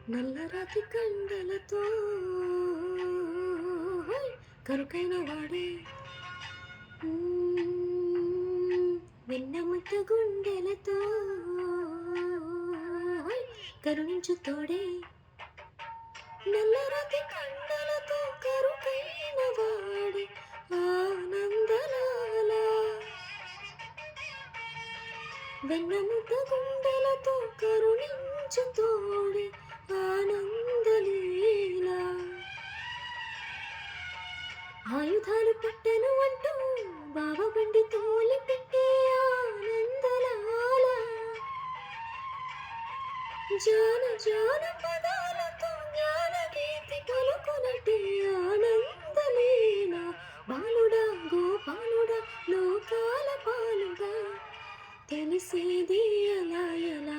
నల్లరాతి కండలతో కరుకైన వాడే వెన్నముద్ద గుండెలతో కరుణించు తోడే నల్లరాతి కండలతో కరుకైన వాడే ఆనందలాల వెన్నముద్ద గుండెలతో కరుణించు తోడే ఆనందలీలా ఆయుధాలు పట్టెను అంటూ బావబండి తోలి పెట్టే ఆనందలాల జాన జాన పదాలతో జ్ఞానగీతి పలుకునటి ఆనందలీలా బాలుడా గోపాలుడా లోకాల పాలుడా తెలిసేది ఎలా ఎలా